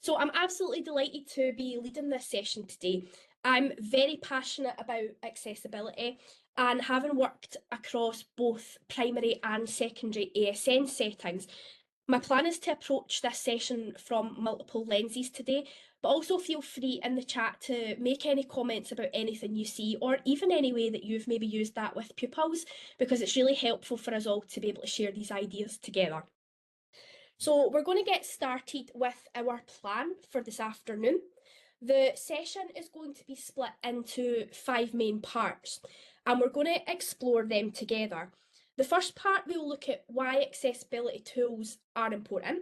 So I'm absolutely delighted to be leading this session today. I'm very passionate about accessibility, and having worked across both primary and secondary ASN settings, my plan is to approach this session from multiple lenses today, but also feel free in the chat to make any comments about anything you see, or even any way that you've maybe used that with pupils, because it's really helpful for us all to be able to share these ideas together. So we're going to get started with our plan for this afternoon. The session is going to be split into 5 main parts, and we're going to explore them together. The first part, we'll look at why accessibility tools are important.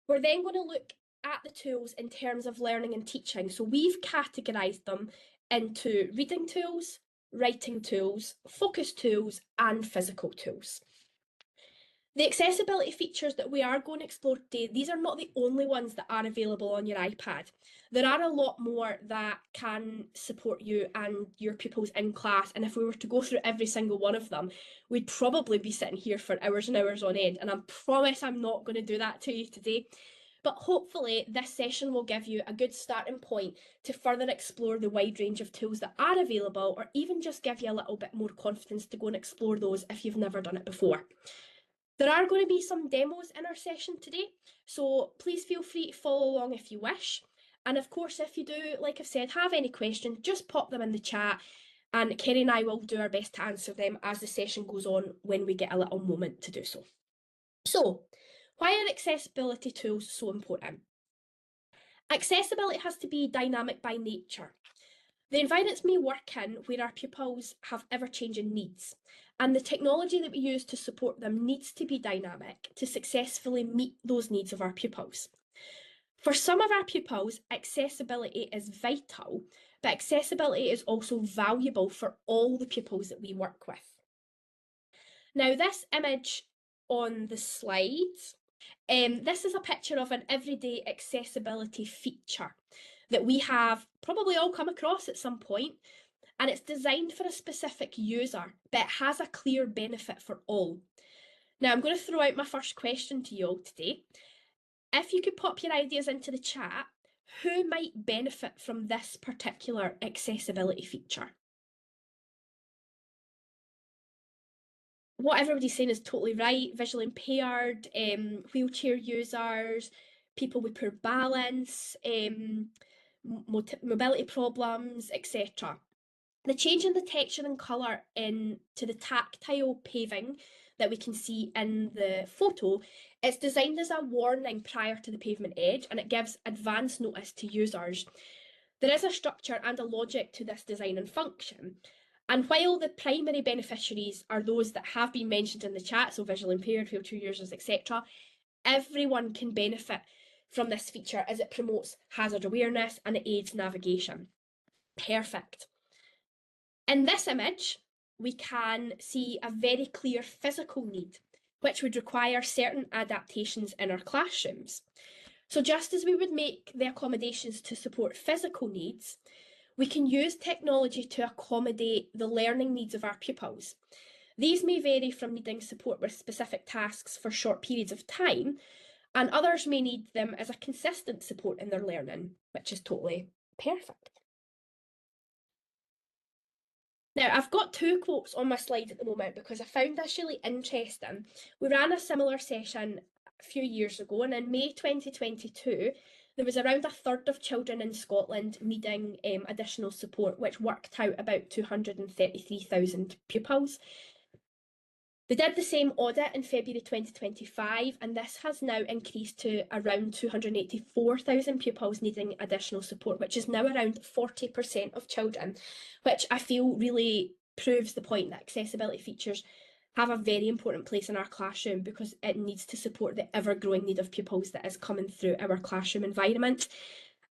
We're then going to look at the tools in terms of learning and teaching. So we've categorised them into reading tools, writing tools, focus tools, and physical tools. The accessibility features that we are going to explore today, these are not the only ones that are available on your iPad. There are a lot more that can support you and your pupils in class, and if we were to go through every single one of them, we'd probably be sitting here for hours and hours on end, and I promise I'm not going to do that to you today. But hopefully this session will give you a good starting point to further explore the wide range of tools that are available, or even just give you a little bit more confidence to go and explore those if you've never done it before. There are going to be some demos in our session today, so please feel free to follow along if you wish. And of course, if you do, like I've said, have any questions, just pop them in the chat, and Kerry and I will do our best to answer them as the session goes on when we get a little moment to do so. So, why are accessibility tools so important? Accessibility has to be dynamic by nature. The environments we work in where our pupils have ever-changing needs, and the technology that we use to support them needs to be dynamic to successfully meet those needs of our pupils. For some of our pupils, accessibility is vital, but accessibility is also valuable for all the pupils that we work with. Now, this image on the slide, this is a picture of an everyday accessibility feature that we have probably all come across at some point, and it's designed for a specific user, but it has a clear benefit for all. Now, I'm going to throw out my first question to you all today. If you could pop your ideas into the chat, who might benefit from this particular accessibility feature? What everybody's saying is totally right. Visually impaired, wheelchair users, people with poor balance, mobility problems, etc. The change in the texture and colour to the tactile paving that we can see in the photo, it's designed as a warning prior to the pavement edge, and it gives advance notice to users. There is a structure and a logic to this design and function. And while the primary beneficiaries are those that have been mentioned in the chat, so visually impaired, wheelchair users, etc., everyone can benefit from this feature as it promotes hazard awareness and it aids navigation. Perfect. In this image, we can see a very clear physical need, which would require certain adaptations in our classrooms. So just as we would make the accommodations to support physical needs, we can use technology to accommodate the learning needs of our pupils. These may vary from needing support with specific tasks for short periods of time, and others may need them as a consistent support in their learning, which is totally perfect. Now, I've got 2 quotes on my slide at the moment because I found this really interesting. We ran a similar session a few years ago, and in May 2022, there was around a third of children in Scotland needing additional support, which worked out about 233,000 pupils. They did the same audit in February 2025, and this has now increased to around 284,000 pupils needing additional support, which is now around 40% of children, which I feel really proves the point that accessibility features have a very important place in our classroom because it needs to support the ever-growing need of pupils that is coming through our classroom environment.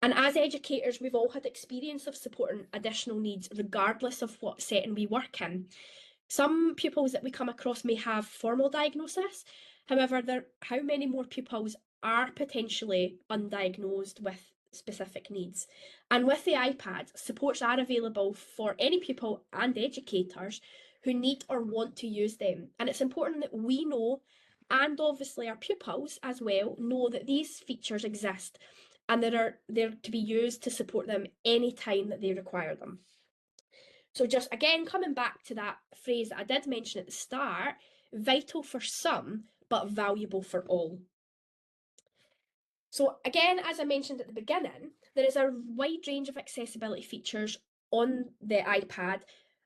And as educators, we've all had experience of supporting additional needs regardless of what setting we work in. Some pupils that we come across may have formal diagnosis. However, how many more pupils are potentially undiagnosed with specific needs? And with the iPad, supports are available for any pupil and educators who need or want to use them. And it's important that we know, and obviously our pupils as well, know that these features exist and they're to be used to support them any time that they require them. So just again, coming back to that phrase that I did mention at the start, vital for some, but valuable for all. So again, as I mentioned at the beginning, there is a wide range of accessibility features on the iPad,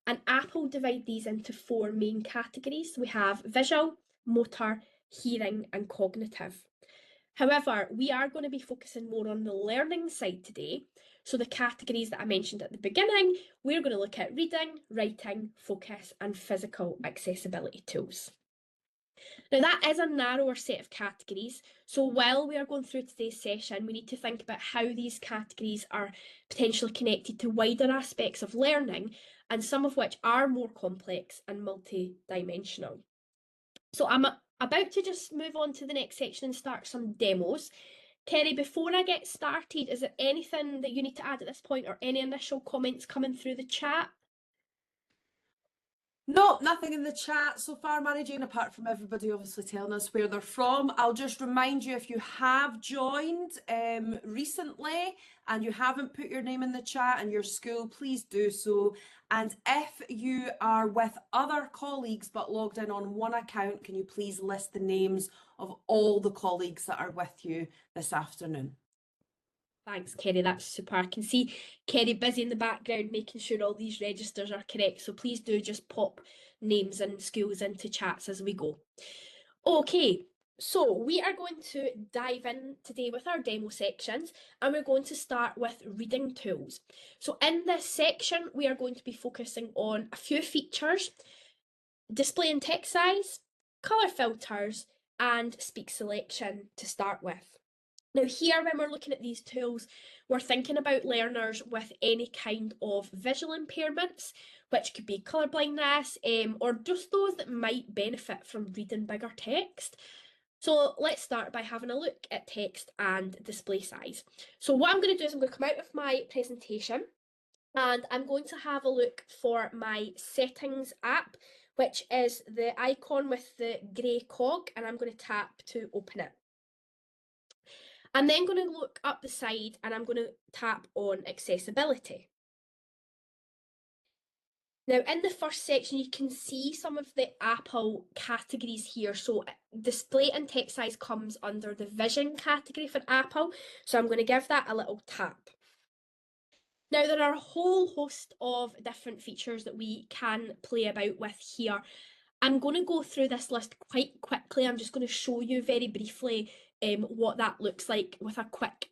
and Apple divide these into 4 main categories. We have visual, motor, hearing, and cognitive. However, we are going to be focusing more on the learning side today. So the categories that I mentioned at the beginning, we're going to look at reading, writing, focus, and physical accessibility tools. Now that is a narrower set of categories, so while we are going through today's session, we need to think about how these categories are potentially connected to wider aspects of learning, and some of which are more complex and multi-dimensional. So I'm about to just move on to the next section and start some demos. Kerry, before I get started, is there anything that you need to add at this point, or any initial comments coming through the chat? No, nothing in the chat so far, Mary Jane, apart from everybody obviously telling us where they're from. I'll just remind you, if you have joined recently and you haven't put your name in the chat and your school, please do so. And if you are with other colleagues but logged in on one account, can you please list the names of all the colleagues that are with you this afternoon? Thanks, Kerry, that's super. I can see Kerry busy in the background making sure all these registers are correct, so please do just pop names and schools into chats as we go. Okay, so we are going to dive in today with our demo sections, and we're going to start with reading tools. So in this section, we are going to be focusing on a few features: display and text size, colour filters, and speak selection to start with. Now here, when we're looking at these tools, we're thinking about learners with any kind of visual impairments, which could be colour blindness, or just those that might benefit from reading bigger text. So let's start by having a look at text and display size. So what I'm going to do is I'm going to come out of my presentation, and I'm going to have a look for my settings app, which is the icon with the grey cog, and I'm going to tap to open it. I'm then going to look up the side and I'm going to tap on accessibility. Now in the first section, you can see some of the Apple categories here. So display and text size comes under the vision category for Apple. So I'm going to give that a little tap. Now there are a whole host of different features that we can play about with here. I'm going to go through this list quite quickly. I'm just going to show you very briefly what that looks like with a quick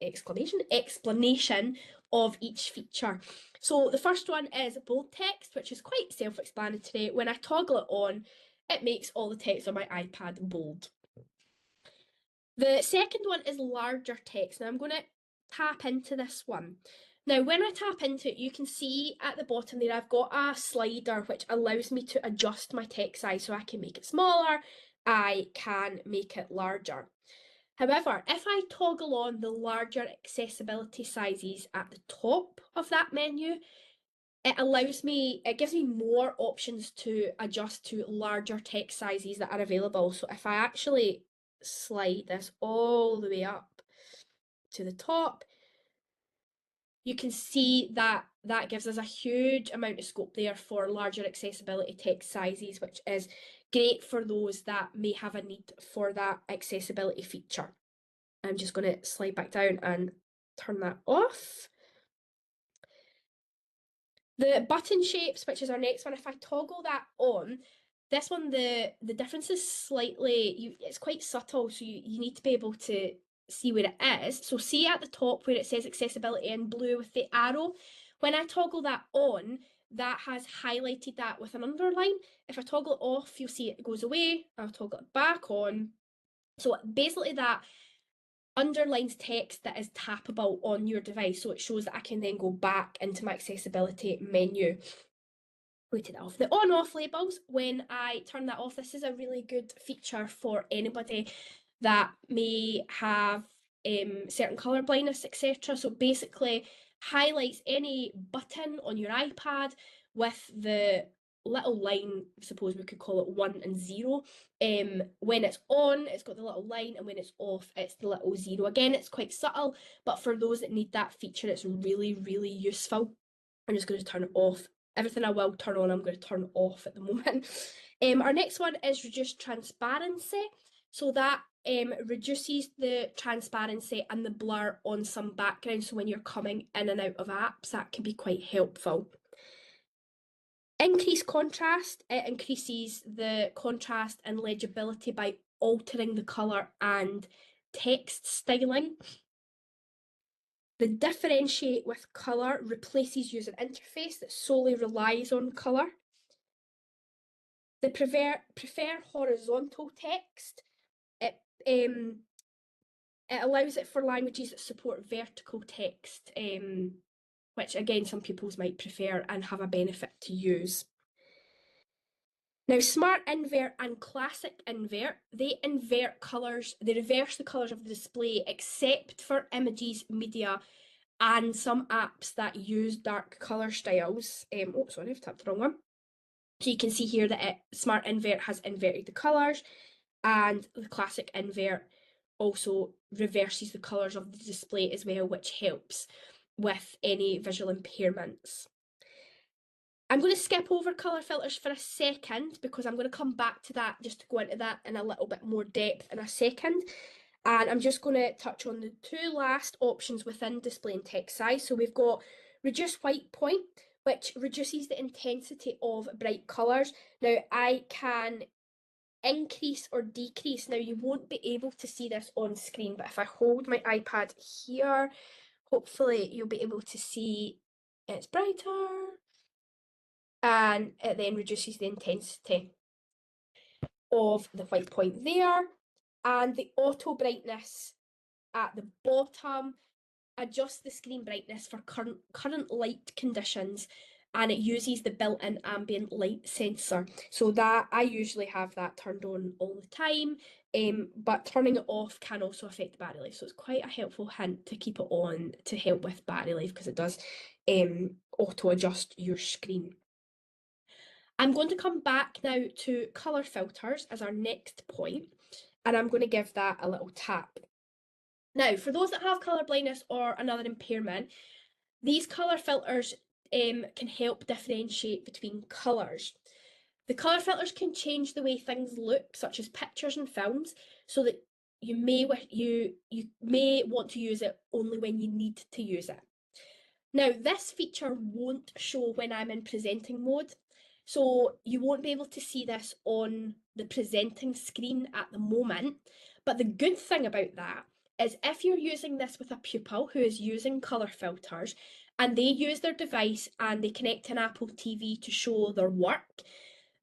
explanation of each feature. So the first one is bold text, which is quite self-explanatory. When I toggle it on, it makes all the text on my iPad bold. The second one is larger text. Now I'm going to tap into this one. Now, when I tap into it, you can see at the bottom there, I've got a slider which allows me to adjust my text size, so I can make it smaller, I can make it larger. However, if I toggle on the larger accessibility sizes at the top of that menu, it gives me more options to adjust to larger text sizes that are available. So if I actually slide this all the way up to the top, you can see that that gives us a huge amount of scope there for larger accessibility text sizes, which is great for those that may have a need for that accessibility feature. I'm just going to slide back down and turn that off. The button shapes, which is our next one, if I toggle that on, this one, the difference is slightly, it's quite subtle, so you need to be able to see where it is. So see at the top where it says accessibility in blue with the arrow, when I toggle that on, that has highlighted that with an underline. If I toggle it off, you'll see it goes away. I'll toggle it back on. So basically that underlines text that is tappable on your device, so it shows that I can then go back into my accessibility menu. We take that off. The on-off labels, when I turn that off, this is a really good feature for anybody that may have certain colour blindness, etc. So basically highlights any button on your iPad with the little line, I suppose we could call it 1 and 0. When it's on, it's got the little line, and when it's off, it's the little 0. Again, it's quite subtle, but for those that need that feature, it's really, really useful. I'm just going to turn it off. Everything I will turn on, I'm going to turn off at the moment. Our next one is reduced transparency. So that reduces the transparency and the blur on some background. So when you're coming in and out of apps, that can be quite helpful. Increased contrast, it increases the contrast and legibility by altering the colour and text styling. The differentiate with colour replaces user interface that solely relies on colour. The prefer horizontal text. It allows it for languages that support vertical text, which again, some people might prefer and have a benefit to use. Now, Smart Invert and Classic Invert, they invert colours, they reverse the colours of the display except for images, media, and some apps that use dark colour styles. Oh, sorry, I've tapped the wrong one. So you can see here that Smart Invert has inverted the colours, and the Classic Invert also reverses the colours of the display as well, which helps with any visual impairments. I'm going to skip over colour filters for a second because I'm going to come back to that, just to go into that in a little bit more depth in a second. And I'm just going to touch on the two last options within display and text size. So we've got reduce white point, which reduces the intensity of bright colours. Now I can increase or decrease. Now you won't be able to see this on screen, but if I hold my iPad here, hopefully you'll be able to see it's brighter. And it then reduces the intensity of the white point there. And the auto brightness at the bottom adjusts the screen brightness for current light conditions, and it uses the built-in ambient light sensor. So that I usually have that turned on all the time, but turning it off can also affect battery life. So it's quite a helpful hint to keep it on to help with battery life, because it does auto adjust your screen. I'm going to come back now to colour filters as our next point, and I'm going to give that a little tap. Now, for those that have colour blindness or another impairment, these colour filters can help differentiate between colours. The colour filters can change the way things look, such as pictures and films, so that you may want to use it only when you need to use it. Now, this feature won't show when I'm in presenting mode, so you won't be able to see this on the presenting screen at the moment. But the good thing about that is if you're using this with a pupil who is using colour filters and they use their device and they connect an Apple TV to show their work,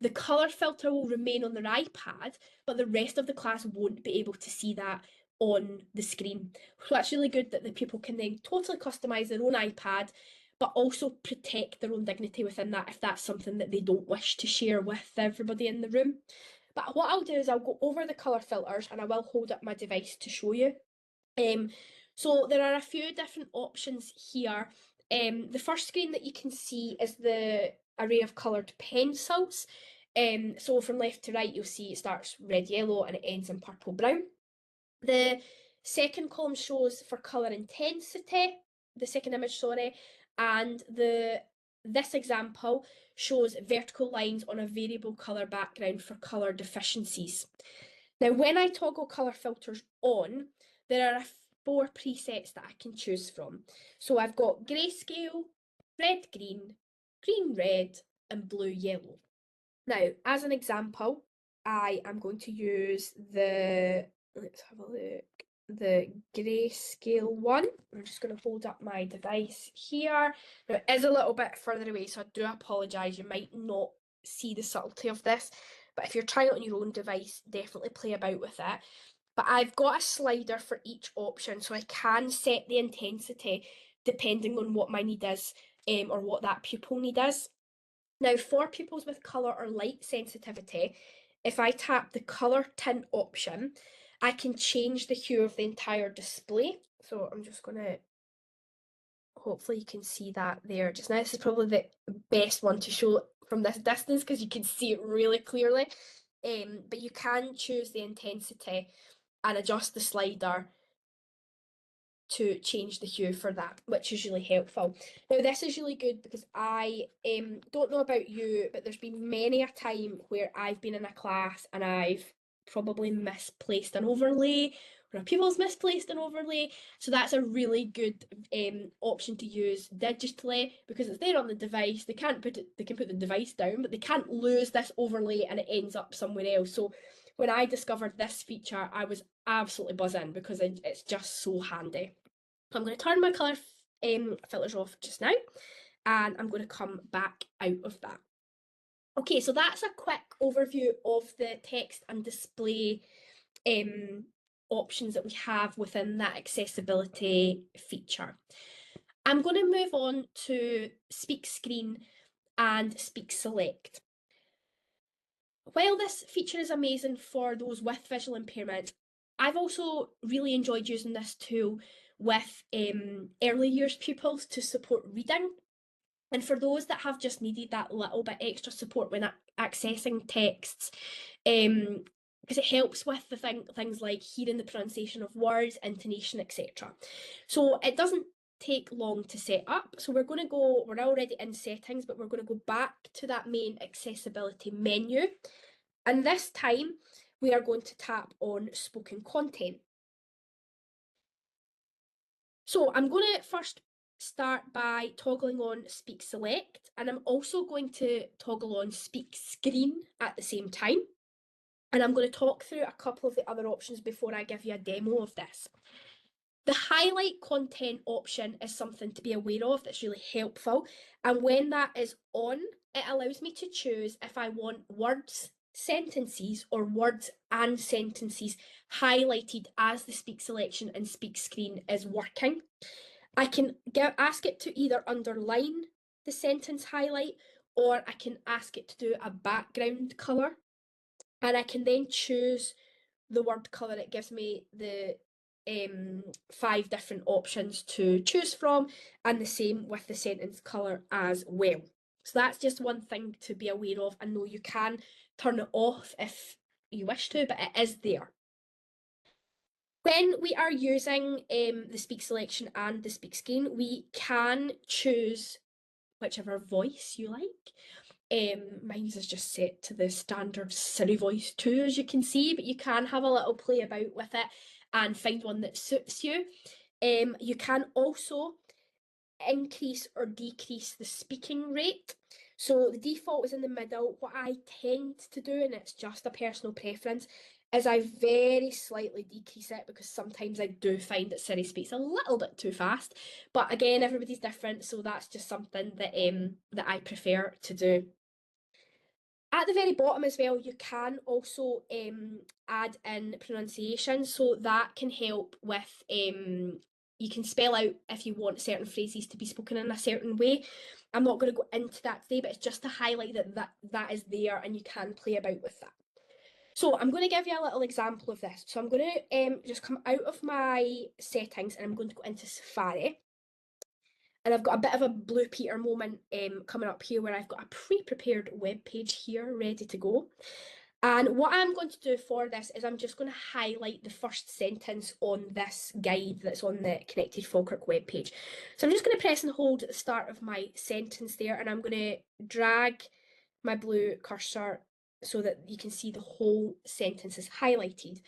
the colour filter will remain on their iPad, but the rest of the class won't be able to see that on the screen. So that's really good that the pupil can then totally customise their own iPad, but also protect their own dignity within that if that's something that they don't wish to share with everybody in the room. But what I'll do is I'll go over the colour filters and I will hold up my device to show you. So there are a few different options here. The first screen that you can see is the array of coloured pencils. So from left to right, you'll see it starts red, yellow, and it ends in purple, brown. The second column shows for colour intensity, the second image, sorry, and this example shows vertical lines on a variable colour background for colour deficiencies. Now, when I toggle colour filters on, there are 4 presets that I can choose from. So I've got grayscale, red, green, green, red, and blue, yellow. Now, as an example, I am going to use let's have a look, the grayscale one. I'm just going to hold up my device here. Now, it is a little bit further away, so I do apologise. You might not see the subtlety of this, but if you're trying it on your own device, definitely play about with it. But I've got a slider for each option, so I can set the intensity depending on what my need is, or what that pupil need is. Now, for pupils with colour or light sensitivity, if I tap the colour tint option, I can change the hue of the entire display. So I'm just going to, hopefully you can see that there just now. This is probably the best one to show from this distance because you can see it really clearly. But you can choose the intensity and adjust the slider to change the hue for that, which is really helpful. Now, this is really good because I don't know about you, but there's been many a time where I've been in a class and I've probably misplaced an overlay, or a pupil's misplaced an overlay. So that's a really good option to use digitally because it's there on the device. They can put the device down, but they can't lose this overlay and it ends up somewhere else. So when I discovered this feature, I was absolutely buzzing because it's just so handy. So I'm going to turn my colour filters off just now, and I'm going to come back out of that. Okay, so that's a quick overview of the text and display options that we have within that accessibility feature. I'm going to move on to Speak Screen and Speak Select. While this feature is amazing for those with visual impairment, I've also really enjoyed using this tool with early years pupils to support reading. And for those that have just needed that little bit extra support when accessing texts, because it helps with the things like hearing the pronunciation of words, intonation, etc. So it doesn't take long to set up. So we're already in settings, but we're going to go back to that main accessibility menu. And this time we are going to tap on spoken content. So I'm going to first start by toggling on Speak Select, and I'm also going to toggle on Speak Screen at the same time. And I'm going to talk through a couple of the other options before I give you a demo of this. The highlight content option is something to be aware of that's really helpful. And when that is on, it allows me to choose if I want words, sentences, or words and sentences highlighted as the speak selection and speak screen is working. I can ask it to either underline the sentence highlight, or I can ask it to do a background colour. And I can then choose the word colour. It gives me the 5 different options to choose from, and the same with the sentence colour as well. So that's just one thing to be aware of, and know you can turn it off if you wish to, but it is there. When we are using the speak selection and the speak screen, we can choose whichever voice you like. Mine is just set to the standard Siri voice too, as you can see, but you can have a little play about with it and find one that suits you. You can also increase or decrease the speaking rate. So the default is in the middle. What I tend to do, and it's just a personal preference, is I very slightly decrease it because sometimes I do find that Siri speaks a little bit too fast. But again, everybody's different, so that's just something that that I prefer to do. At the very bottom as well, you can also add in pronunciation, so that can help with, you can spell out if you want certain phrases to be spoken in a certain way. I'm not going to go into that today, but it's just to highlight that is there and you can play about with that. So I'm going to give you a little example of this. So I'm going to just come out of my settings and I'm going to go into Safari. And I've got a bit of a Blue Peter moment coming up here where I've got a pre-prepared web page here ready to go. And what I'm going to do for this is I'm just going to highlight the first sentence on this guide that's on the Connected Falkirk webpage. So I'm just going to press and hold at the start of my sentence there, and I'm going to drag my blue cursor so that you can see the whole sentence is highlighted.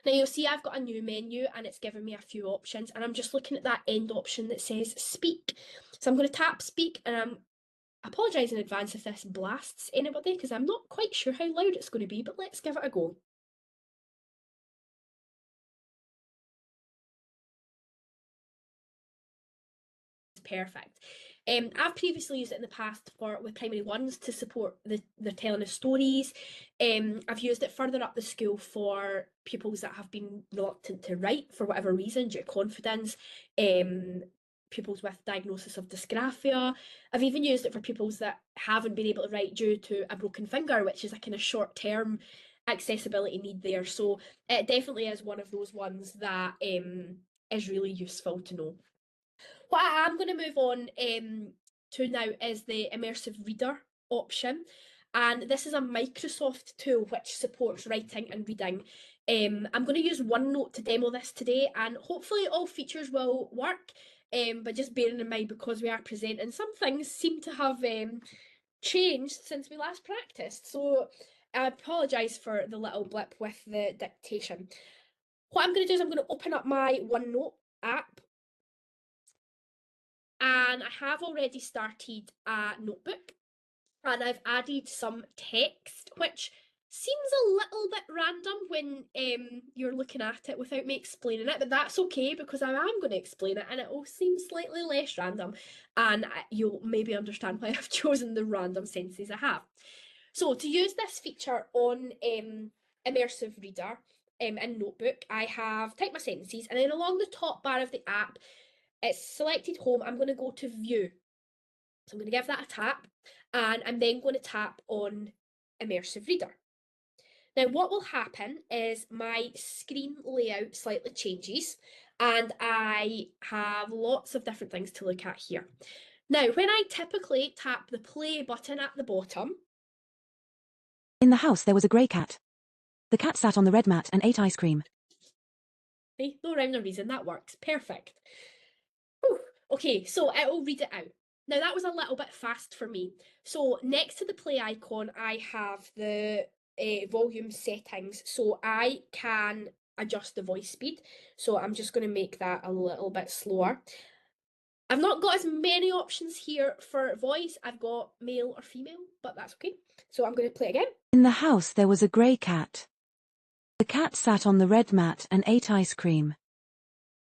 Now you'll see I've got a new menu and it's given me a few options, and I'm just looking at that end option that says speak. So I'm going to tap speak, and I'm apologise in advance if this blasts anybody because I'm not quite sure how loud it's going to be, but let's give it a go. Perfect. I've previously used it in the past with primary ones to support the telling of stories. I've used it further up the school for pupils that have been reluctant to write for whatever reason due to confidence. Pupils with diagnosis of dysgraphia. I've even used it for pupils that haven't been able to write due to a broken finger, which is a kind of short-term accessibility need there. So it definitely is one of those ones that is really useful to know. What I am going to move on to now is the immersive reader option. And this is a Microsoft tool which supports writing and reading. I'm going to use OneNote to demo this today, and hopefully all features will work. But just bearing in mind, because we are presenting, some things seem to have changed since we last practiced. So I apologise for the little blip with the dictation. What I'm going to do is I'm going to open up my OneNote app, and I have already started a notebook, and I've added some text, which seems a little bit random when you're looking at it without me explaining it, but that's okay because I am going to explain it, and it will seem slightly less random, and you'll maybe understand why I've chosen the random sentences I have. So to use this feature on Immersive Reader in Notebook, I have typed my sentences, and then along the top bar of the app, it's selected home. I'm going to go to view. So I'm going to give that a tap, and I'm then going to tap on Immersive Reader. Now what will happen is my screen layout slightly changes, and I have lots of different things to look at here. Now when I typically tap the play button at the bottom. In the house there was a grey cat. The cat sat on the red mat and ate ice cream. No rhyme or reason, that works. Perfect. Whew. Okay, so it will read it out. Now that was a little bit fast for me. So next to the play icon, I have the volume settings, so I can adjust the voice speed. So I'm just going to make that a little bit slower. I've not got as many options here for voice. I've got male or female, but that's okay. So I'm going to play it again. In the house there was a grey cat. The cat sat on the red mat and ate ice cream.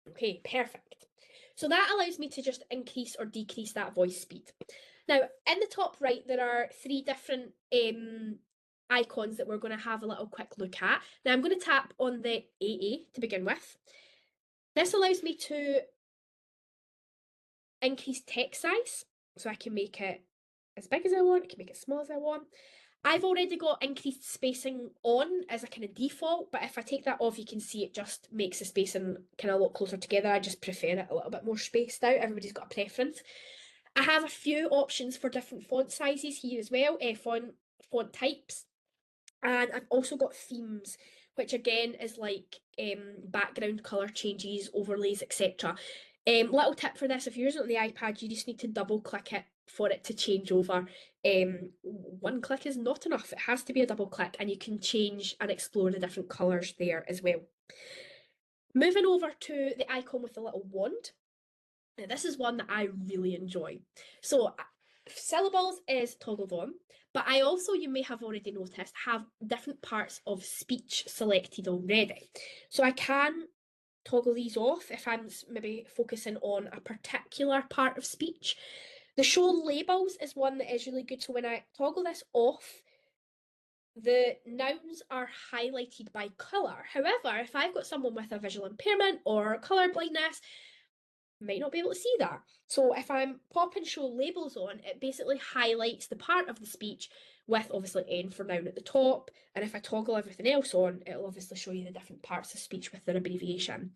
Okay, perfect. So that allows me to just increase or decrease that voice speed. Now, in the top right, there are 3 different icons that we're going to have a little quick look at. Now, I'm going to tap on the AA to begin with. This allows me to increase text size, so I can make it as big as I want, I can make it small as I want. I've already got increased spacing on as a kind of default, but if I take that off, you can see it just makes the spacing kind of a lot closer together. I just prefer it a little bit more spaced out. Everybody's got a preference. I have a few options for different font sizes here as well, font types. And I've also got themes, which again is like background colour changes, overlays, etc. Little tip for this, if you're using it on the iPad, you just need to double click it for it to change over. One click is not enough. It has to be a double click, and you can change and explore the different colours there as well. Moving over to the icon with the little wand. Now this is one that I really enjoy. So syllables is toggled on, but I also, you may have already noticed, have different parts of speech selected already. So I can toggle these off if I'm maybe focusing on a particular part of speech. The show labels is one that is really good. So when I toggle this off, the nouns are highlighted by colour. However, if I've got someone with a visual impairment or colour blindness, might not be able to see that. So if I'm popping show labels on, it basically highlights the part of the speech with obviously N for noun at the top. And if I toggle everything else on, it'll obviously show you the different parts of speech with their abbreviation.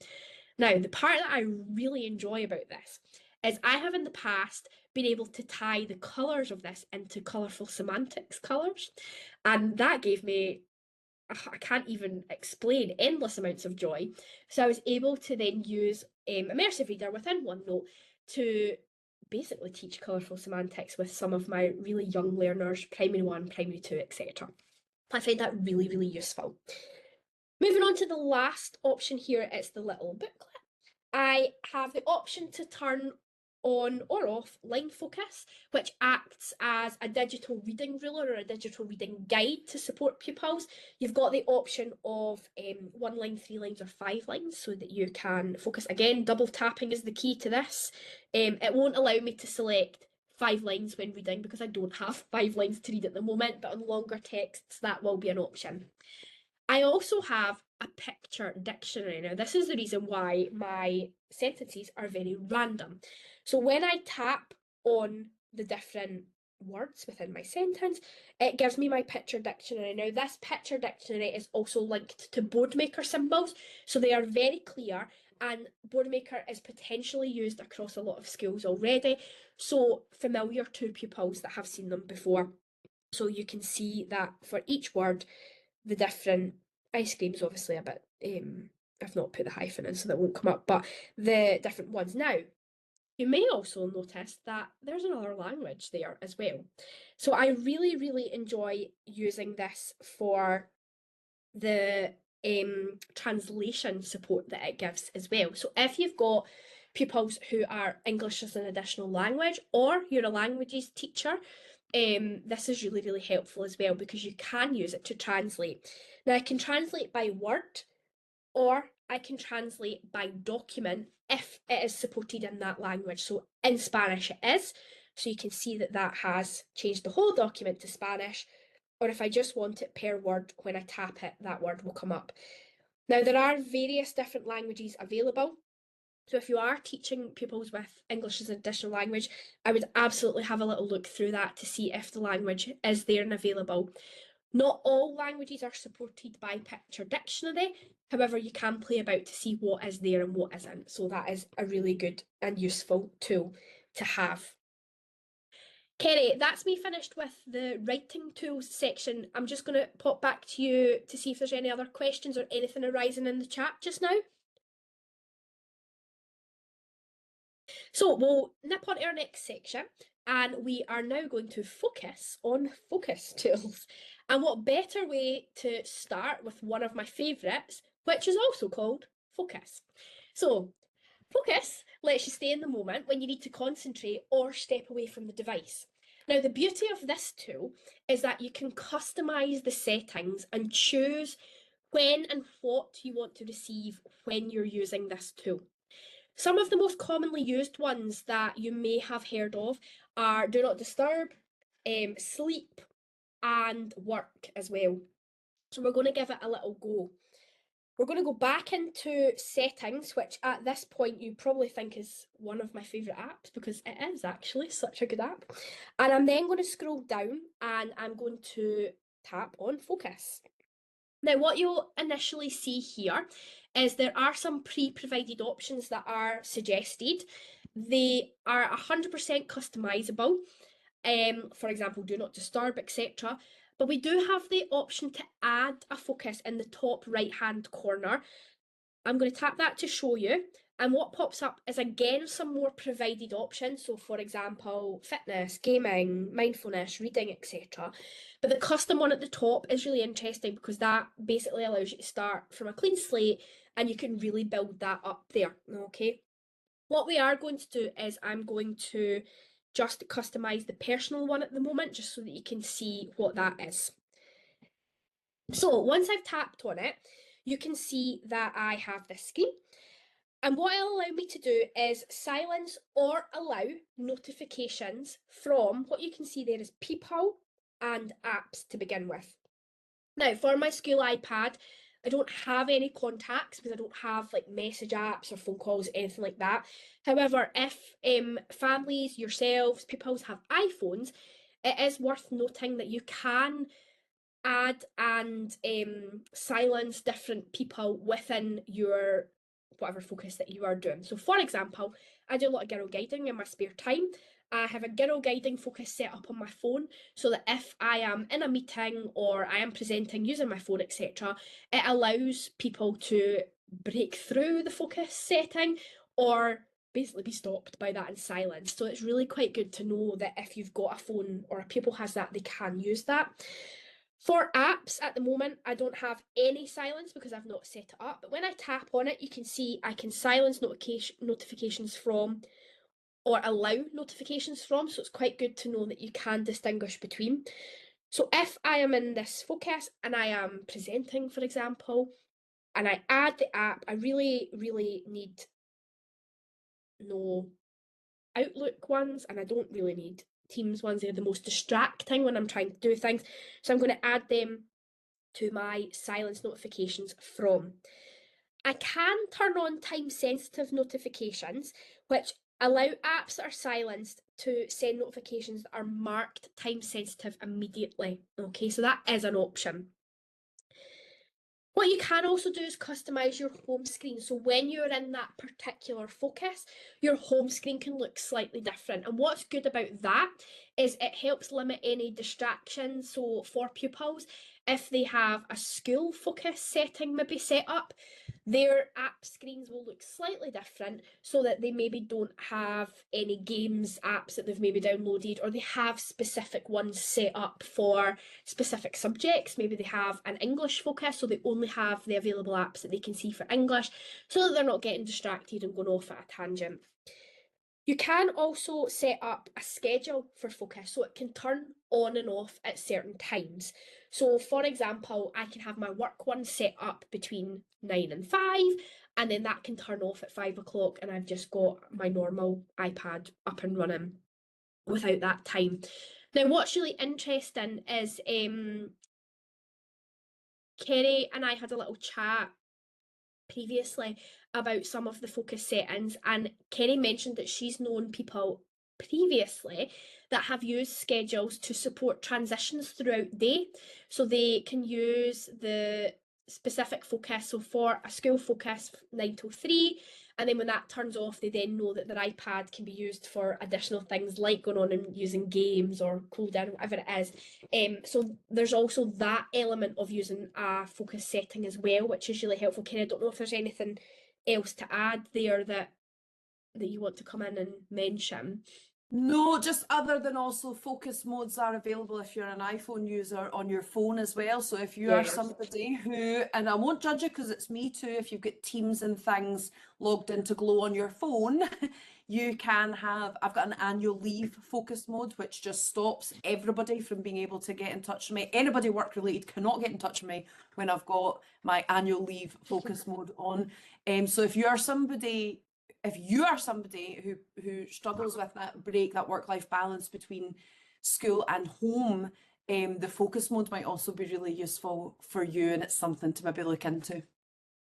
Now, the part that I really enjoy about this is I have in the past been able to tie the colours of this into colourful semantics colours. And that gave me, I can't even explain, endless amounts of joy. So I was able to then use Immersive Reader within OneNote to basically teach colourful semantics with some of my really young learners, primary 1, primary 2, etc. I find that really, really useful. Moving on to the last option here, it's the little booklet. I have the option to turn on or off line focus, which acts as a digital reading ruler or a digital reading guide to support pupils. You've got the option of 1 line, 3 lines or 5 lines so that you can focus. Again, double tapping is the key to this. It won't allow me to select 5 lines when reading because I don't have 5 lines to read at the moment, but on longer texts that will be an option. I also have a picture dictionary. Now, this is the reason why my sentences are very random. So when I tap on the different words within my sentence, it gives me my picture dictionary. Now, this picture dictionary is also linked to Boardmaker symbols, so they are very clear, and Boardmaker is potentially used across a lot of schools already, so familiar to pupils that have seen them before. So you can see that for each word, the different, ice cream's obviously a bit, I've not put the hyphen in so that won't come up, but the different ones. Now, you may also notice that there's another language there as well. So I really, really enjoy using this for the translation support that it gives as well. So if you've got pupils who are English as an additional language, or you're a languages teacher, this is really, really helpful as well because you can use it to translate. Now, I can translate by word, or I can translate by document if it is supported in that language. So in Spanish it is, so you can see that that has changed the whole document to Spanish, or if I just want it per word, when I tap it, that word will come up. Now, there are various different languages available. So if you are teaching pupils with English as an additional language, I would absolutely have a little look through that to see if the language is there and available. Not all languages are supported by Picture Dictionary. However, you can play about to see what is there and what isn't. So that is a really good and useful tool to have. Kerry, that's me finished with the writing tools section. I'm just going to pop back to you to see if there's any other questions or anything arising in the chat just now. So we'll nip on to our next section, and we are now going to focus on focus tools. And what better way to start with one of my favourites, which is also called focus. So focus lets you stay in the moment when you need to concentrate or step away from the device. Now, the beauty of this tool is that you can customise the settings and choose when and what you want to receive when you're using this tool. Some of the most commonly used ones that you may have heard of are Do Not Disturb, Sleep, and Work as well. So we're going to give it a little go. We're going to go back into settings, which at this point you probably think is one of my favourite apps because it is actually such a good app. And I'm then going to scroll down and I'm going to tap on focus. Now, what you'll initially see here is there are some pre-provided options that are suggested. They are 100% customizable. For example, do not disturb, etc. But we do have the option to add a focus in the top right-hand corner. I'm going to tap that to show you. And what pops up is again some more provided options. So for example, fitness, gaming, mindfulness, reading, etc. But the custom one at the top is really interesting because that basically allows you to start from a clean slate and you can really build that up there, okay? What we are going to do is I'm going to just customize the personal one at the moment just so that you can see what that is. So once I've tapped on it, you can see that I have this screen. And what it'll allow me to do is silence or allow notifications from what you can see there is people and apps to begin with. Now, for my school iPad, I don't have any contacts because I don't have like message apps or phone calls, anything like that. However, if families, yourselves, pupils have iPhones, it is worth noting that you can add and silence different people within your whatever focus that you are doing. So for example, I do a lot of girl guiding in my spare time. I have a girl guiding focus set up on my phone so that if I am in a meeting or I am presenting using my phone, etc., it allows people to break through the focus setting or basically be stopped by that and silenced. So it's really quite good to know that if you've got a phone or a pupil has that, they can use that. For apps at the moment, I don't have any silence because I've not set it up. But when I tap on it, you can see I can silence notifications from or allow notifications from. So it's quite good to know that you can distinguish between. So if I am in this focus and I am presenting, for example, and I add the app, I really, really need no Outlook ones and I don't really need Teams ones. They're the most distracting when I'm trying to do things. So I'm going to add them to my silence notifications from. I can turn on time sensitive notifications, which allow apps that are silenced to send notifications that are marked time sensitive immediately. Okay, so that is an option. What you can also do is customize your home screen. So when you're in that particular focus, your home screen can look slightly different. And what's good about that is it helps limit any distractions. So for pupils, if they have a school focus setting maybe set up, their app screens will look slightly different so that they maybe don't have any games apps that they've maybe downloaded, or they have specific ones set up for specific subjects. Maybe they have an English focus, so they only have the available apps that they can see for English, so that they're not getting distracted and going off at a tangent. You can also set up a schedule for focus, so it can turn on and off at certain times. So for example, I can have my work one set up between 9 and 5, and then that can turn off at 5 o'clock, and I've just got my normal iPad up and running without that time. Now, what's really interesting is Kerry and I had a little chat previously about some of the focus settings, and Kerry mentioned that she's known people previously that have used schedules to support transitions throughout the day. So they can use the specific focus, so for a school focus 9 till 3, and then when that turns off, they then know that their iPad can be used for additional things like going on and using games or cool down, whatever it is. So there's also that element of using a focus setting as well, which is really helpful. Kerry, I don't know if there's anything else to add there that you want to come in and mention. No, just other than also focus modes are available if you're an iPhone user on your phone as well. So if you are somebody who, and I won't judge you because it's me too, if you've got Teams and things logged into Glow on your phone, you can have, I've got an annual leave focus mode, which just stops everybody from being able to get in touch with me. Anybody work related cannot get in touch with me when I've got my annual leave focus mode on. So if you are somebody who struggles with that break, that work-life balance between school and home, the focus mode might also be really useful for you, and it's something to maybe look into.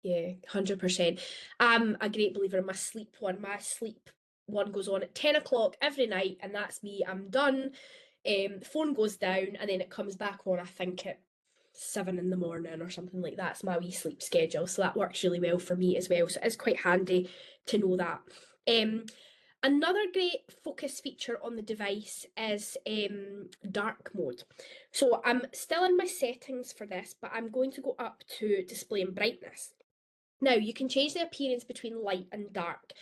Yeah, 100%. I'm a great believer in my sleep one. My sleep one goes on at 10 o'clock every night, and that's me. I'm done. The phone goes down, and then it comes back on, I think, at 7 in the morning or something like that. It's my wee sleep schedule, so that works really well for me as well. So it's quite handy to know that. Another great focus feature on the device is dark mode. So I'm still in my settings for this, but I'm going to go up to display and brightness. Now, you can change the appearance between light and dark.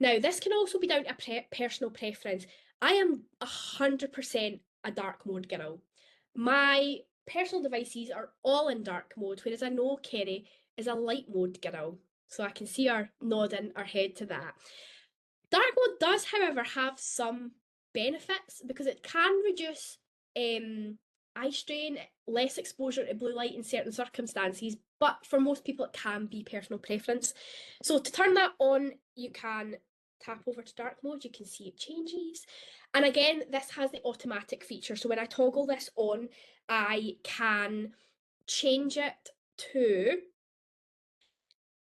Now, this can also be down to personal preference. I am 100% a dark mode girl. My personal devices are all in dark mode, whereas I know Kerry is a light mode girl. So I can see her nodding her head to that. Dark mode does, however, have some benefits because it can reduce eye strain, less exposure to blue light in certain circumstances, but for most people it can be personal preference. So to turn that on, you can tap over to dark mode, you can see it changes. And again, this has the automatic feature. So when I toggle this on, I can change it to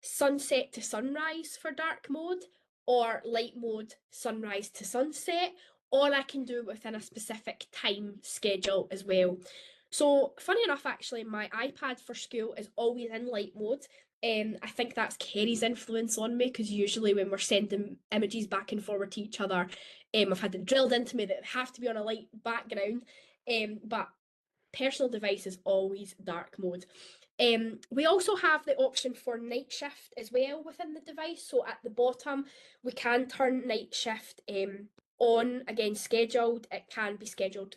sunset to sunrise for dark mode, or light mode sunrise to sunset, or I can do it within a specific time schedule as well. So funny enough, actually, my iPad for school is always in light mode. I think that's Kerry's influence on me, because usually when we're sending images back and forward to each other, I've had it drilled into me that it have to be on a light background. But personal device is always dark mode. We also have the option for night shift as well within the device. So at the bottom, we can turn night shift on, again, scheduled. It can be scheduled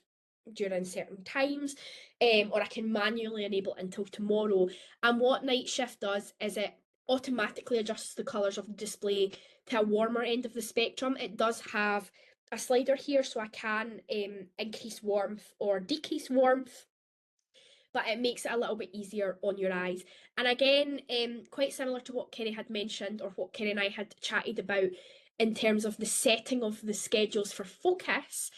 during certain times, or I can manually enable it until tomorrow. And what night shift does is it automatically adjusts the colours of the display to a warmer end of the spectrum. It does have a slider here, so I can increase warmth or decrease warmth, but it makes it a little bit easier on your eyes. And again, quite similar to what Kerry had mentioned, or what Kerry and I had chatted about in terms of the setting of the schedules for focus,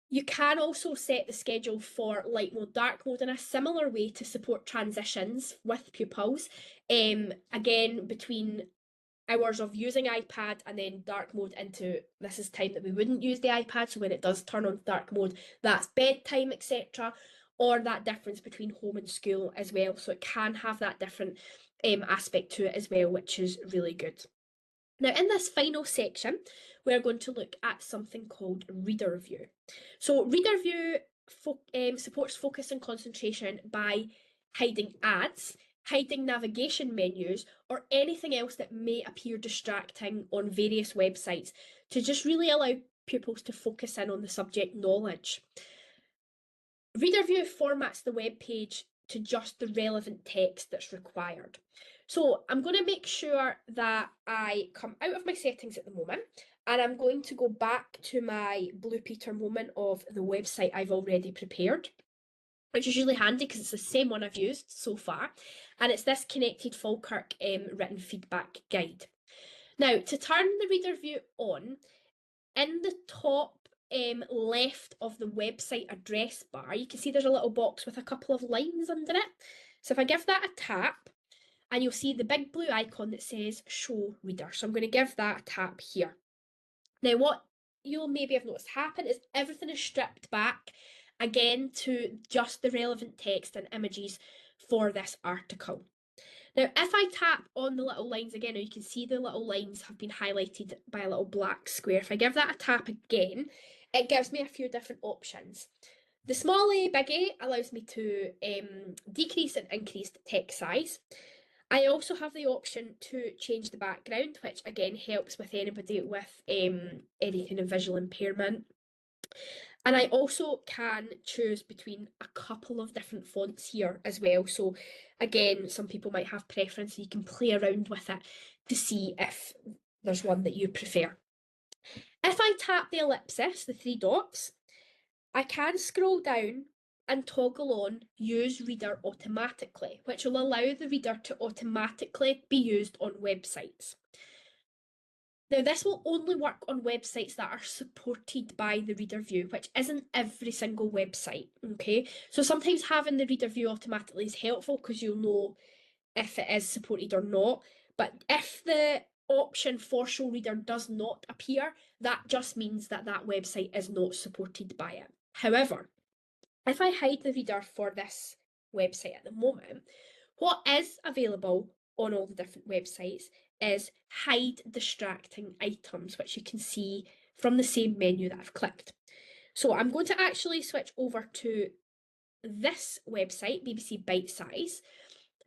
you can also set the schedule for light mode, dark mode in a similar way to support transitions with pupils. Again, between hours of using iPad and then dark mode into, this is time that we wouldn't use the iPad, so when it does turn on dark mode, that's bedtime, etc. or that difference between home and school as well. So it can have that different aspect to it as well, which is really good. Now, in this final section, we're going to look at something called Reader View. So Reader View supports focus and concentration by hiding ads, hiding navigation menus, or anything else that may appear distracting on various websites to just really allow pupils to focus in on the subject knowledge. Reader View formats the web page to just the relevant text that's required. So I'm going to make sure that I come out of my settings at the moment, and I'm going to go back to my Blue Peter moment of the website I've already prepared, which is really handy because it's the same one I've used so far, and it's this Connected Falkirk written feedback guide. Now, to turn the Reader View on, in the top left of the website address bar, you can see there's a little box with a couple of lines under it. So if I give that a tap, and you'll see the big blue icon that says Show Reader. So I'm going to give that a tap here. Now, what you'll maybe have noticed happen is everything is stripped back again to just the relevant text and images for this article. Now, if I tap on the little lines again, you can see the little lines have been highlighted by a little black square. If I give that a tap again, it gives me a few different options. The small A, big A allows me to decrease and increase the text size. I also have the option to change the background, which again helps with anybody with any kind of visual impairment. And I also can choose between a couple of different fonts here as well. So again, some people might have preference, so you can play around with it to see if there's one that you prefer. If I tap the ellipsis, the three dots, I can scroll down and toggle on Use Reader Automatically, which will allow the reader to automatically be used on websites. Now, this will only work on websites that are supported by the Reader View, which isn't every single website, okay? So sometimes having the Reader View automatically is helpful because you'll know if it is supported or not. But if the option for Show Reader does not appear, that just means that that website is not supported by it. However, if I hide the reader for this website at the moment, what is available on all the different websites is hide distracting items, which you can see from the same menu that I've clicked. So I'm going to actually switch over to this website, BBC Bitesize,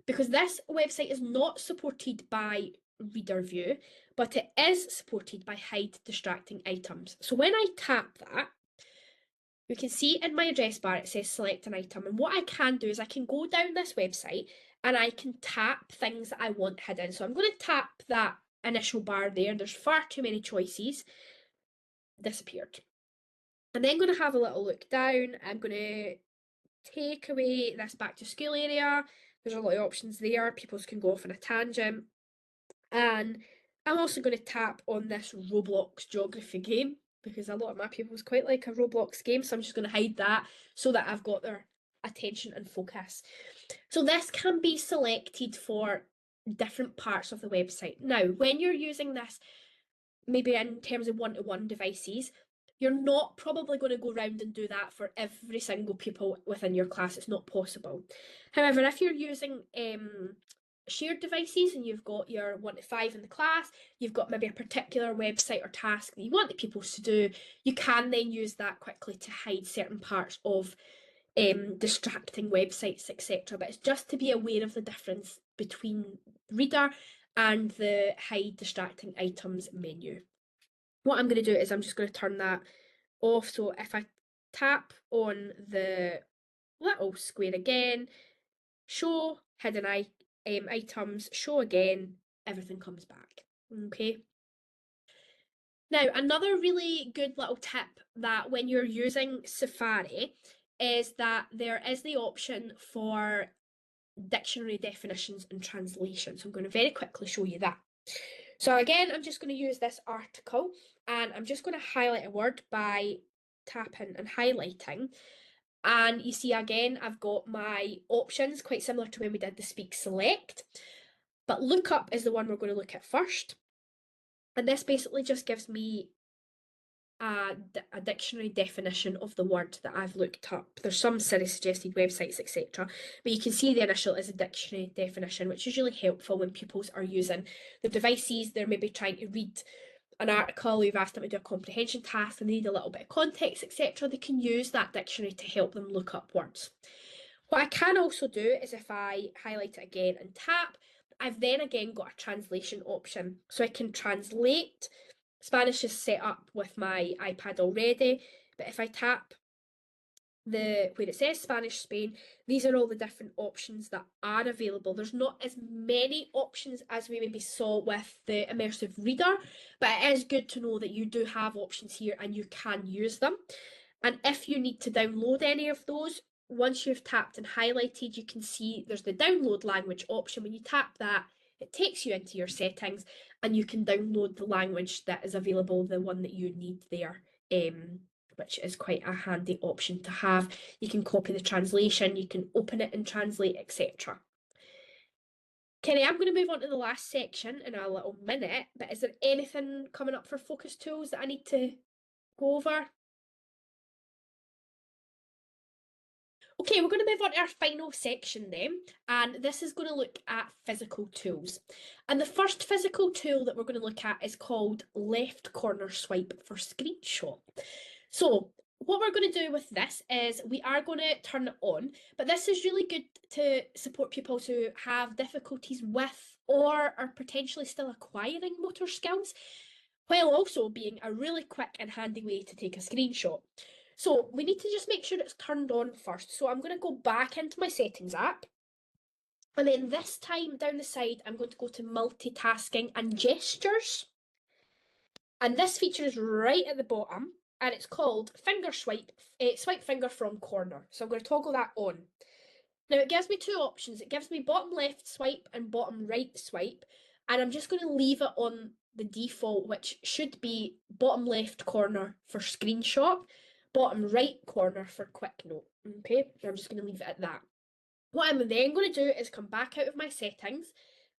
because this website is not supported by Reader View, but it is supported by hide distracting items. So when I tap that, you can see in my address bar it says select an item, and what I can do is I can go down this website and I can tap things that I want hidden. So I'm going to tap that initial bar there. There's far too many choices. Disappeared. I'm then going to have a little look down. I'm going to take away this back to school area. There's a lot of options there. Pupils can go off on a tangent. And I'm also going to tap on this Roblox geography game, because a lot of my pupils quite like a Roblox game, so I'm just going to hide that so that I've got their attention and focus. So this can be selected for different parts of the website. Now, when you're using this, maybe in terms of one-to-one devices, you're not probably going to go around and do that for every single pupil within your class. It's not possible. However, if you're using shared devices and you've got your 1 to 5 in the class, you've got maybe a particular website or task that you want the pupils to do, you can then use that quickly to hide certain parts of distracting websites, etc. But it's just to be aware of the difference between Reader and the hide distracting items menu. What I'm going to do is I'm just going to turn that off. So if I tap on the little square again, show hidden items, show again, everything comes back. Okay. Now, another really good little tip that when you're using Safari is that there is the option for dictionary definitions and translation. So I'm going to very quickly show you that. So again, I'm just going to use this article and I'm just going to highlight a word by tapping and highlighting. And you see again, I've got my options quite similar to when we did the Speak Select, but Lookup is the one we're going to look at first. And this basically just gives me a dictionary definition of the word that I've looked up. There's some Siri suggested websites, etc. But you can see the initial is a dictionary definition, which is really helpful when pupils are using the devices. They're maybe trying to read an article, you've asked them to do a comprehension task and they need a little bit of context, etc. They can use that dictionary to help them look up words. What I can also do is if I highlight it again and tap, I've then again got a translation option. So I can translate. Spanish is set up with my iPad already, but if I tap where it says Spanish Spain, these are all the different options that are available. There's not as many options as we maybe saw with the immersive reader, but it is good to know that you do have options here and you can use them. And if you need to download any of those, once you've tapped and highlighted, you can see there's the download language option. When you tap that, it takes you into your settings and you can download the language that is available, the one that you need there, which is quite a handy option to have. You can copy the translation, you can open it and translate, etc. Kenny, I'm going to move on to the last section in a little minute, but is there anything coming up for focus tools that I need to go over? Okay, we're going to move on to our final section then, and this is going to look at physical tools. And the first physical tool that we're going to look at is called left corner swipe for screenshot. So what we're going to do with this is we are going to turn it on, but this is really good to support pupils who have difficulties with or are potentially still acquiring motor skills, while also being a really quick and handy way to take a screenshot. So we need to just make sure it's turned on first. So I'm going to go back into my settings app. And then this time down the side, I'm going to go to multitasking and gestures. And this feature is right at the bottom and it's called finger swipe, swipe finger from corner. So I'm going to toggle that on. Now it gives me two options. It gives me bottom left swipe and bottom right swipe. And I'm just going to leave it on the default, which should be bottom left corner for screenshot, bottom right corner for quick note. Okay, I'm just going to leave it at that. What I'm then going to do is come back out of my settings.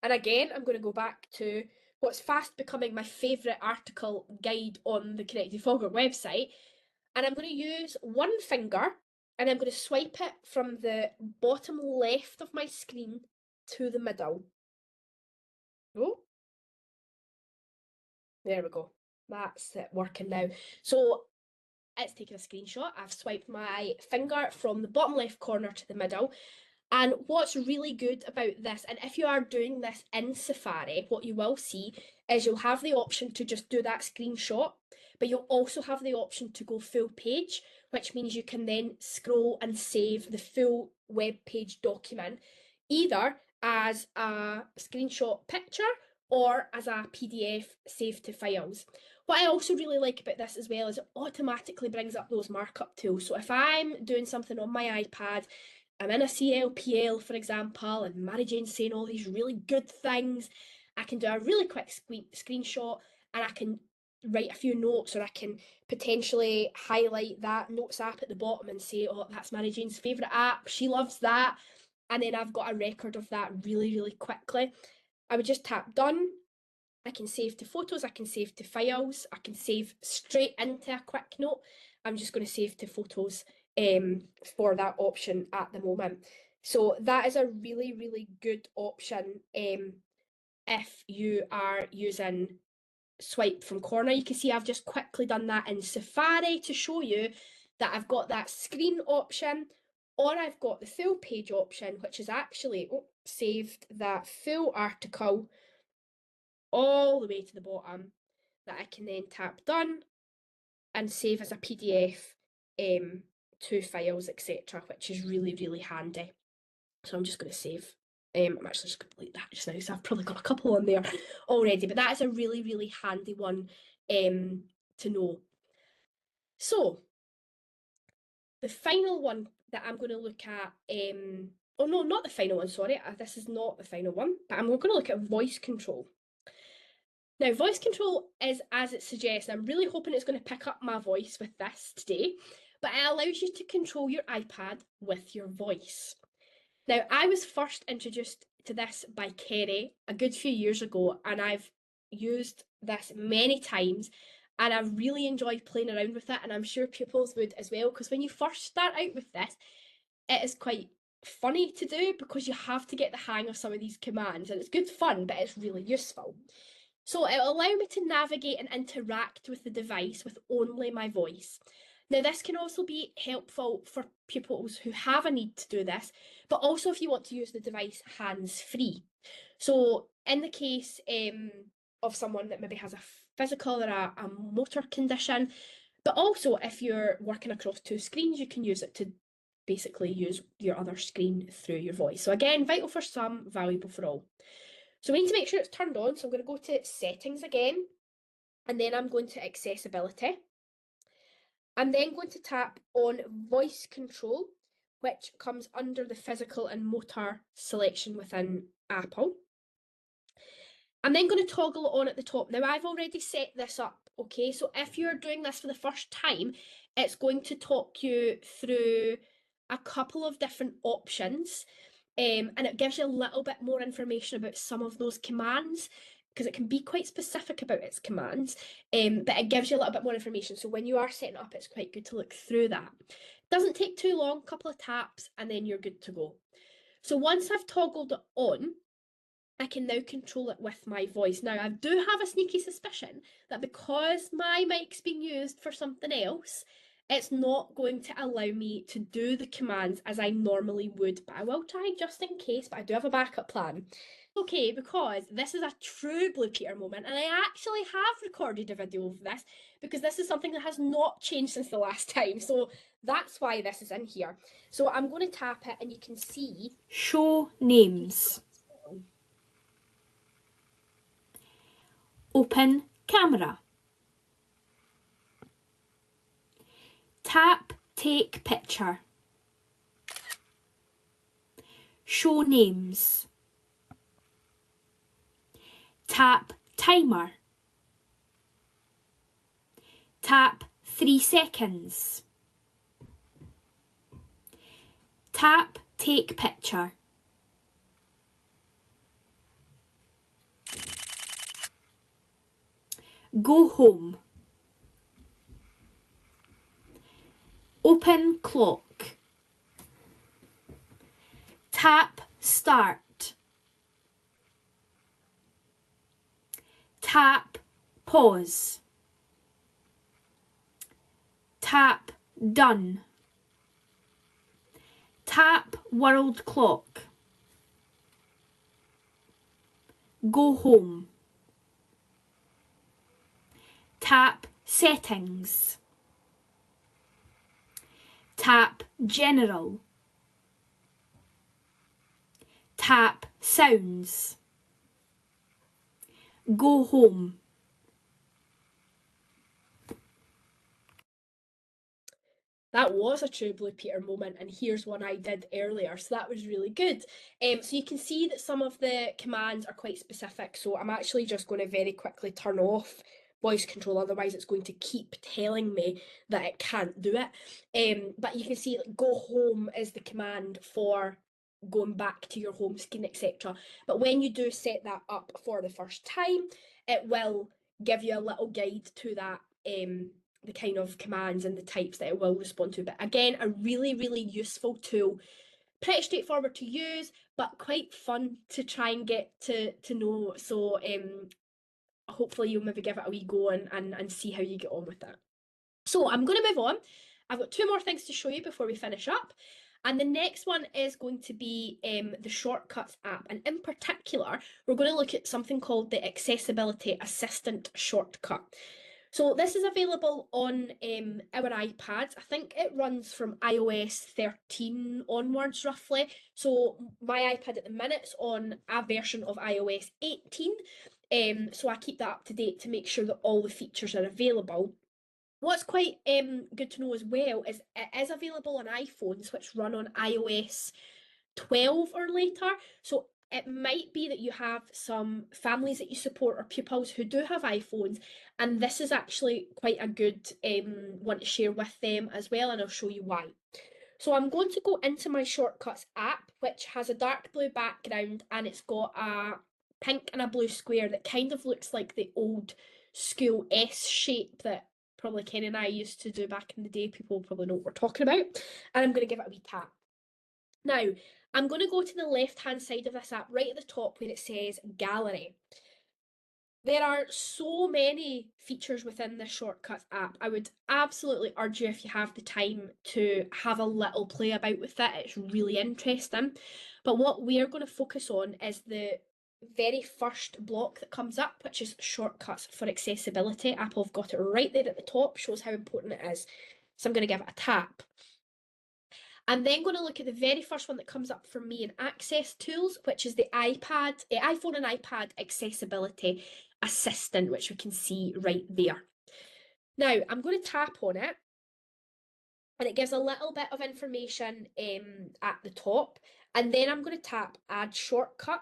And again, I'm going to go back to what's fast becoming my favourite article guide on the Connected Fogger website. And I'm going to use one finger and I'm going to swipe it from the bottom left of my screen to the middle. Oh, there we go. That's it working now. So it's taking a screenshot. I've swiped my finger from the bottom left corner to the middle. And what's really good about this, and if you are doing this in Safari, what you will see is you'll have the option to just do that screenshot, but you'll also have the option to go full page, which means you can then scroll and save the full web page document, either as a screenshot picture or as a PDF saved to files. What I also really like about this as well is it automatically brings up those markup tools. So if I'm doing something on my iPad, I'm in a CLPL, for example, and Mary Jane's saying all these really good things, I can do a really quick screenshot and I can write a few notes, or I can potentially highlight that notes app at the bottom and say, oh, that's Mary Jane's favourite app, she loves that. And then I've got a record of that really, really quickly. I would just tap done. I can save to photos, I can save to files, I can save straight into a quick note. I'm just going to save to photos for that option at the moment. So that is a really, really good option if you are using swipe from corner. You can see I've just quickly done that in Safari to show you that I've got that screen option, or I've got the full page option, which is actually saved that full article all the way to the bottom, that I can then tap done and save as a PDF to files, etc., which is really, really handy. So I'm just going to save. I'm actually just going to delete that just now, so I've probably got a couple on there already, but that is a really, really handy one to know. So the final one that I'm going to look at, oh no, not the final one, sorry, this is not the final one, but I'm going to look at voice control. Now, voice control is as it suggests. I'm really hoping it's going to pick up my voice with this today, but it allows you to control your iPad with your voice. Now, I was first introduced to this by Kerry a good few years ago, and I've used this many times, and I really enjoyed playing around with it, and I'm sure pupils would as well, because when you first start out with this, it is quite funny to do because you have to get the hang of some of these commands, and it's good fun, but it's really useful. So it'll allow me to navigate and interact with the device with only my voice. Now, this can also be helpful for pupils who have a need to do this, but also if you want to use the device hands-free. So in the case of someone that maybe has a physical or a motor condition, but also if you're working across two screens, you can use it to basically use your other screen through your voice. So again, vital for some, valuable for all. So we need to make sure it's turned on. So I'm going to go to settings again, and then I'm going to accessibility. I'm then going to tap on voice control, which comes under the physical and motor selection within Apple. I'm then going to toggle it on at the top. Now, I've already set this up, okay? So if you're doing this for the first time, it's going to talk you through a couple of different options, and it gives you a little bit more information about some of those commands, because it can be quite specific about its commands, but it gives you a little bit more information. So when you are setting up, it's quite good to look through that. Doesn't take too long, a couple of taps, and then you're good to go. So once I've toggled it on, I can now control it with my voice. Now, I do have a sneaky suspicion that because my mic's being used for something else, it's not going to allow me to do the commands as I normally would, but I will try just in case, but I do have a backup plan. Okay, because this is a true Blue Peter moment, and I actually have recorded a video of this because this is something that has not changed since the last time, so that's why this is in here. So I'm going to tap it, and you can see Show names. Open camera. Tap take picture. Show names. Tap timer. Tap 3 seconds. Tap take picture. Go home. Open clock. Tap start. Tap pause. Tap done. Tap world clock. Go home. Tap settings. Tap general. Tap sounds. Go home. That was a true Blue Peter moment, and here's one I did earlier, so that was really good. So you can see that some of the commands are quite specific, so I'm actually just going to very quickly turn off voice control, otherwise it's going to keep telling me that it can't do it. But you can see like, go home is the command for going back to your home screen, etc. But when you do set that up for the first time, it will give you a little guide to that, the kind of commands and the types that it will respond to. But again, a really, really useful tool. Pretty straightforward to use, but quite fun to try and get to know. So hopefully you'll maybe give it a wee go and see how you get on with it. So I'm going to move on. I've got two more things to show you before we finish up. And the next one is going to be the Shortcuts app. And in particular, we're going to look at something called the Accessibility Assistant shortcut. So this is available on our iPads. I think it runs from iOS 13 onwards, roughly. So my iPad at the minute's on a version of iOS 18. So I keep that up to date to make sure that all the features are available. What's quite good to know as well is it is available on iPhones which run on iOS 12 or later. So it might be that you have some families that you support or pupils who do have iPhones, and this is actually quite a good one to share with them as well, and I'll show you why. So I'm going to go into my Shortcuts app, which has a dark blue background, and it's got a pink and a blue square that kind of looks like the old school S shape that probably Ken and I used to do back in the day. People probably know what we're talking about. And I'm going to give it a wee tap. Now, I'm going to go to the left-hand side of this app, right at the top where it says Gallery. There are so many features within this Shortcuts app. I would absolutely urge you, if you have the time, to have a little play about with it. It's really interesting. But what we're going to focus on is the very first block that comes up, which is Shortcuts for Accessibility. Apple have got it right there at the top, shows how important it is. So I'm going to give it a tap. I'm then going to look at the very first one that comes up for me in Access Tools, which is the iPhone and iPad Accessibility Assistant, which we can see right there. Now, I'm going to tap on it, and it gives a little bit of information at the top, and then I'm going to tap Add Shortcut.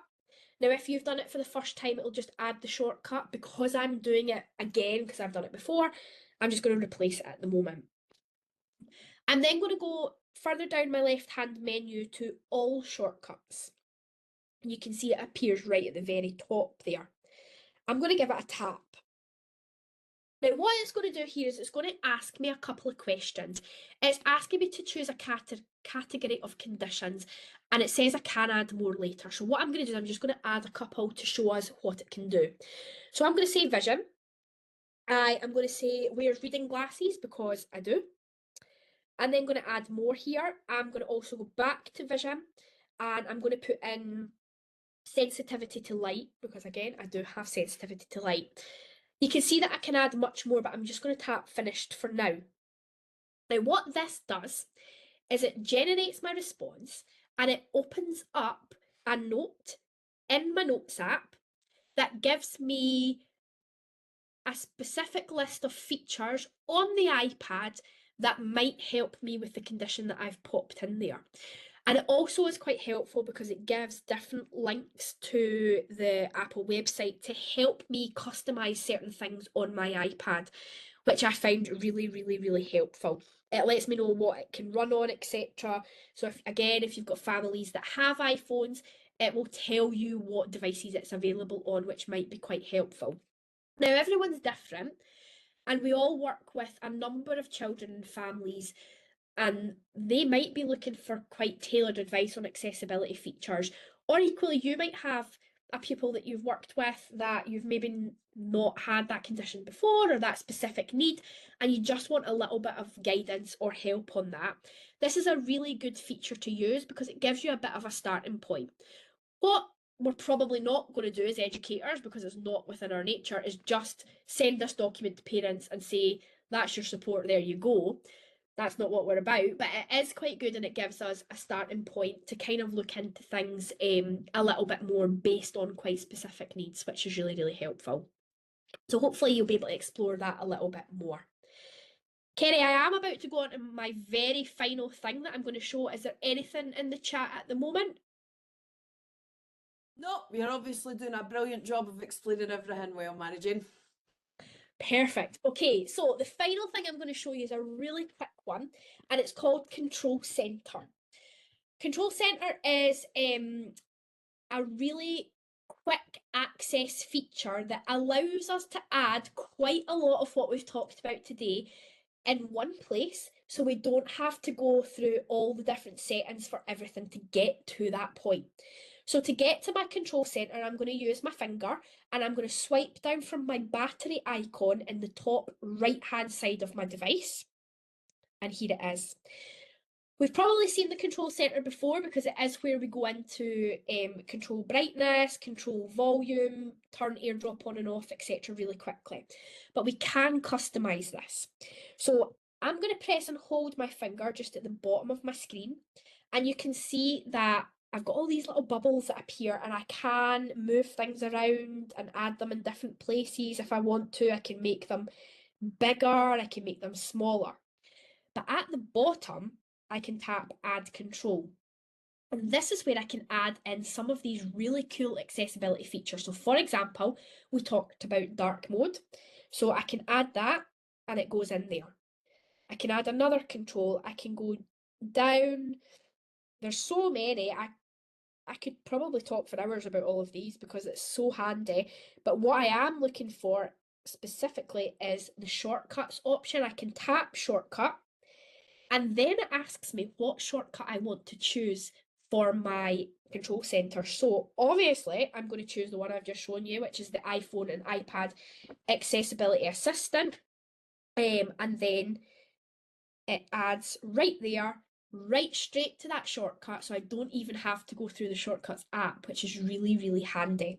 Now, if you've done it for the first time, it'll just add the shortcut. Because I'm doing it again, because I've done it before, I'm just going to replace it at the moment. I'm then going to go further down my left-hand menu to All Shortcuts. You can see it appears right at the very top there. I'm going to give it a tap. Now, what it's going to do here is it's going to ask me a couple of questions. It's asking me to choose a category of conditions, and it says I can add more later. So what I'm going to do is I'm just going to add a couple to show us what it can do. So I'm going to say vision. I am going to say wears reading glasses because I do. I'm then going to add more here. I'm going to also go back to vision, and I'm going to put in sensitivity to light because, again, I do have sensitivity to light. You can see that I can add much more, but I'm just going to tap finished for now. Now, what this does is it generates my response, and it opens up a note in my Notes app that gives me a specific list of features on the iPad that might help me with the condition that I've popped in there. And it also is quite helpful because it gives different links to the Apple website to help me customize certain things on my iPad, which I found really, really, really helpful. It lets me know what it can run on, etc. So if you've got families that have iPhones, it will tell you what devices it's available on, which might be quite helpful. Now, everyone's different, and we all work with a number of children and families, and they might be looking for quite tailored advice on accessibility features. Or equally, you might have a pupil that you've worked with that you've maybe not had that condition before or that specific need, and you just want a little bit of guidance or help on that. This is a really good feature to use because it gives you a bit of a starting point. What we're probably not going to do as educators, because it's not within our nature, is just send this document to parents and say, that's your support, there you go. That's not what we're about, but it is quite good, and it gives us a starting point to kind of look into things a little bit more based on quite specific needs, which is really, really helpful. So hopefully you'll be able to explore that a little bit more. Kerry, I am about to go on to my very final thing that I'm going to show. Is there anything in the chat at the moment? No, you're obviously doing a brilliant job of explaining everything while managing. Perfect. Okay, so the final thing I'm going to show you is a really quick one, and it's called Control Center. Control Center is a really quick access feature that allows us to add quite a lot of what we've talked about today in one place, so we don't have to go through all the different settings for everything to get to that point. So to get to my control center, I'm going to use my finger, and I'm going to swipe down from my battery icon in the top right hand side of my device. And here it is. We've probably seen the control center before because it is where we go into control brightness, control volume, turn AirDrop on and off, etc. really quickly. But we can customize this. So I'm going to press and hold my finger just at the bottom of my screen, and you can see that I've got all these little bubbles that appear, and I can move things around and add them in different places. If I want to, I can make them bigger, I can make them smaller. But at the bottom, I can tap Add Control. And this is where I can add in some of these really cool accessibility features. So for example, we talked about dark mode. So I can add that, and it goes in there. I can add another control. I can go down. There's so many. I could probably talk for hours about all of these because it's so handy. But what I am looking for specifically is the shortcuts option. I can tap shortcut, and then it asks me what shortcut I want to choose for my control center. So obviously I'm going to choose the one I've just shown you, which is the iPhone and iPad accessibility assistant. And then it adds right there, right straight to that shortcut, so I don't even have to go through the shortcuts app, which is really, really handy.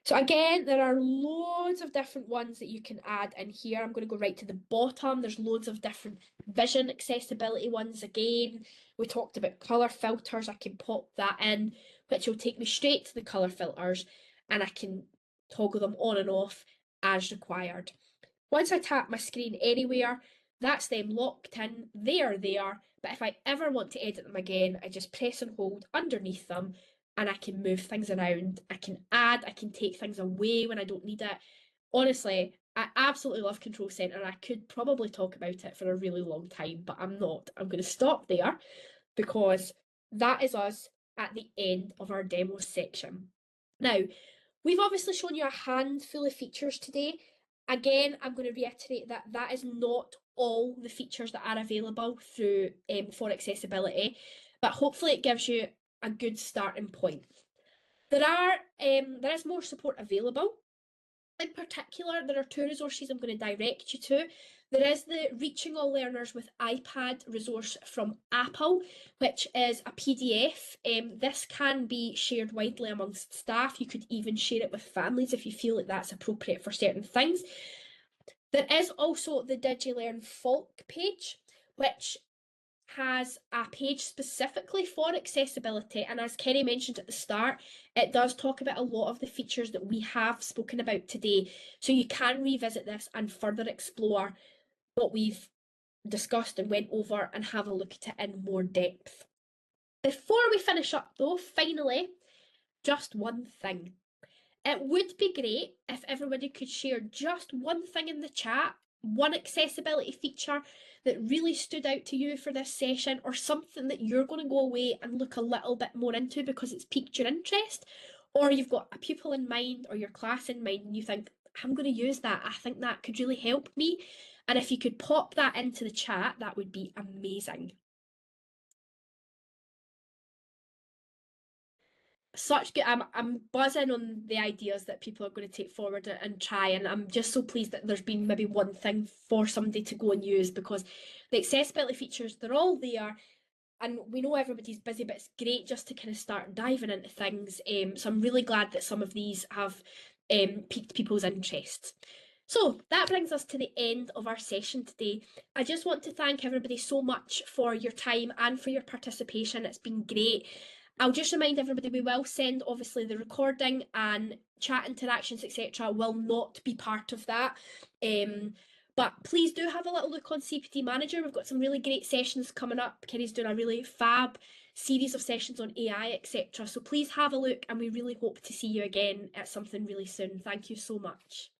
So again, there are loads of different ones that you can add in here. I'm going to go right to the bottom. There's loads of different vision accessibility ones again. We talked about colour filters. I can pop that in, which will take me straight to the colour filters, and I can toggle them on and off as required. Once I tap my screen anywhere, that's them locked in. They are there, but if I ever want to edit them again, I just press and hold underneath them, and I can move things around. I can add, I can take things away when I don't need it. Honestly, I absolutely love Control Center, and I could probably talk about it for a really long time, but I'm not. I'm going to stop there because that is us at the end of our demo section. Now, we've obviously shown you a handful of features today. Again, I'm going to reiterate that that is not all the features that are available through for accessibility, but hopefully it gives you a good starting point. There is more support available. In particular, there are two resources I'm going to direct you to. There is the Reaching All Learners with iPad resource from Apple, which is a PDF. This can be shared widely amongst staff. You could even share it with families if you feel like that's appropriate for certain things. There is also the DigiLearn Falk page, which has a page specifically for accessibility, and as Kerry mentioned at the start, it does talk about a lot of the features that we have spoken about today, so you can revisit this and further explore what we've discussed and went over and have a look at it in more depth. Before we finish up though, finally, just one thing. It would be great if everybody could share just one thing in the chat, one accessibility feature that really stood out to you for this session, or something that you're going to go away and look a little bit more into because it's piqued your interest, or you've got a pupil in mind or your class in mind and you think, I'm going to use that, I think that could really help me. And if you could pop that into the chat, that would be amazing. Such good. I'm buzzing on the ideas that people are going to take forward and try, and I'm just so pleased that there's been maybe one thing for somebody to go and use, because the accessibility features, they're all there, and we know everybody's busy, but it's great just to kind of start diving into things. So I'm really glad that some of these have piqued people's interest. So that brings us to the end of our session today. I just want to thank everybody so much for your time and for your participation. It's been great. I'll just remind everybody we will send obviously the recording, and chat interactions etc. will not be part of that. But please do have a little look on CPD Manager. We've got some really great sessions coming up. Kerry's doing a really fab series of sessions on AI etc. So please have a look, and we really hope to see you again at something really soon. Thank you so much.